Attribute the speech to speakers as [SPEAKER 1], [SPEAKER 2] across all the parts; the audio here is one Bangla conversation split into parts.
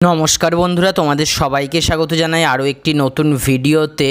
[SPEAKER 1] নমস্কার বন্ধুরা, তোমাদের সবাইকে স্বাগত জানাই আরও একটি নতুন ভিডিওতে।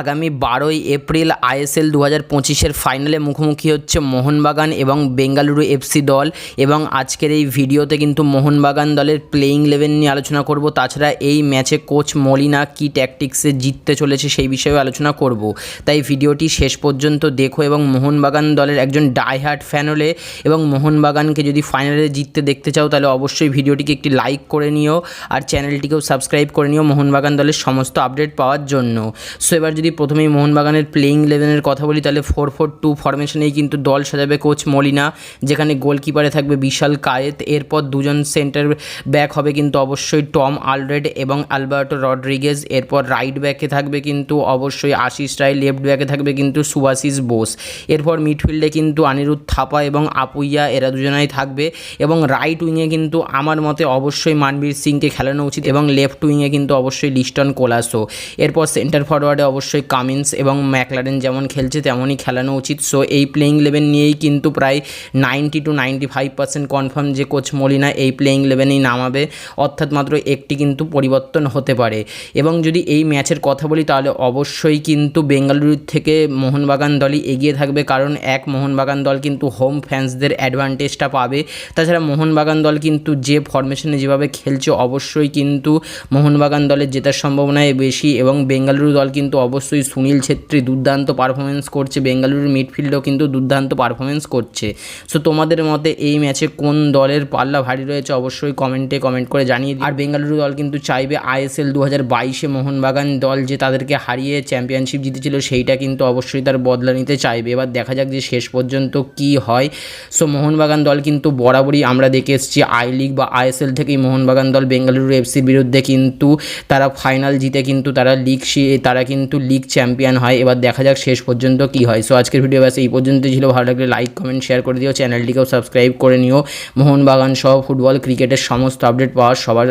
[SPEAKER 1] আগামী 12ই এপ্রিল আইএসএল 2025-এর ফাইনালে মুখোমুখি হচ্ছে মোহনবাগান এবং বেঙ্গালুরু এফসি দল। এবং আজকের এই ভিডিওতে কিন্তু মোহনবাগান দলের প্লেইং 11 নিয়ে আলোচনা করব। তাছাড়া এই ম্যাচে কোচ মলিনা কী ট্যাকটিক্সে জিততে চলেছে সেই বিষয়েও আলোচনা করব। তাই ভিডিওটি শেষ পর্যন্ত দেখো এবং মোহনবাগান দলের একজন ডাইহার্ট ফ্যান হলে এবং মোহনবাগানকে যদি ফাইনালে জিততে দেখতে চাও তাহলে অবশ্যই ভিডিওটিকে একটি লাইক করে নিও আর চ্যানেলটিকেও সাবস্ক্রাইব করে নিও মোহনবাগান দলের সমস্ত আপডেট পাওয়ার জন্য। সো এবার যদি প্রথমেই মোহনবাগানের প্লেইং 11-এর কথা বলি তাহলে 4-4-2 ফরমেশনেই কিন্তু দল সাজাবে কোচ মলিনা, যেখানে গোলকিপারে থাকবে বিশাল কায়েত। এরপর দুজন সেন্টার ব্যাক হবে কিন্তু অবশ্যই টম আলরেড এবং আলবার্টো রড্রিগেজ। এরপর রাইট ব্যাকে থাকবে কিন্তু অবশ্যই আশিস রায়, লেফট ব্যাকে থাকবে কিন্তু সুভাশিস বোস। এরপর মিডফিল্ডে কিন্তু অনিরুদ্ধ থাপা এবং আপুইয়া, এরা দুজনাই থাকবে। এবং রাইট উইংয়ে কিন্তু আমার মতে অবশ্যই মানবীর সিংকে খেলানো উচিত এবং লেফট উইংয়ে কিন্তু অবশ্যই লিস্টন কোলাসো। এরপর সেন্টার ফরওয়ার্ডে অবশ্যই কামিন্স এবং ম্যাকলারেন যেমন খেলছে তেমনই খেলানো উচিত। সো এই প্লেইং 11 নিয়েই কিন্তু প্রায় 90 to 95% কনফার্ম যে কোচ মলিনা এই প্লেইং 11এই নামাবে, অর্থাৎ মাত্র একটি কিন্তু পরিবর্তন হতে পারে। এবং যদি এই ম্যাচের কথা বলি তাহলে অবশ্যই কিন্তু বেঙ্গালুরুর থেকে মোহনবাগান দলই এগিয়ে থাকবে, কারণ মোহনবাগান দল কিন্তু হোম ফ্যান্সদের অ্যাডভান্টেজটা পাবে। তাছাড়া মোহনবাগান দল কিন্তু যে ফরমেশনে যেভাবে খেলছে অবশ্যই কিন্তু মোহনবাগান দলের জেতার সম্ভাবনাই বেশি। এবং বেঙ্গালুরু দল কিন্তু অবশ্যই সুনীল ছেত্রী দুর্দান্ত পারফরমেন্স করছে, বেঙ্গালুরুর মিডফিল্ডও কিন্তু দুর্দান্ত পারফরমেন্স করছে। সো তোমাদের মতে এই ম্যাচে কোন দলের পাল্লা ভারী রয়েছে অবশ্যই কমেন্ট করে জানিয়ে দিই। আর বেঙ্গালুরু দল কিন্তু চাইবে আইএসএল 2022-এ মোহনবাগান দল যে তাদেরকে হারিয়ে চ্যাম্পিয়নশিপ জিতেছিল সেইটা কিন্তু অবশ্যই তার বদলা নিতে চাইবে। এবার দেখা যাক যে শেষ পর্যন্ত কি হয়। সো মোহনবাগান দল কিন্তু বরাবরই আমরা দেখে এসেছি আই লিগ বা আইএসএল থেকেই মোহনবাগান দল বেঙ্গালুরু এফসির বিরুদ্ধে কিন্তু তারা ফাইনাল জিতে কিন্তু তারা কিন্তু লিগ চ্যাম্পিয়ন হয়। এবার দেখা যাক শেষ পর্যন্ত কি হয়। সো আজকের ভিডিও ব্যাস এই পর্যন্ত ছিল। ভালো লাগলে লাইক কমেন্ট শেয়ার করে দিও, চ্যানেলটিকেও সাবস্ক্রাইব করে নিও মোহনবাগান সহ ফুটবল ক্রিকেটের সমস্ত আপডেট পাওয়ার সবার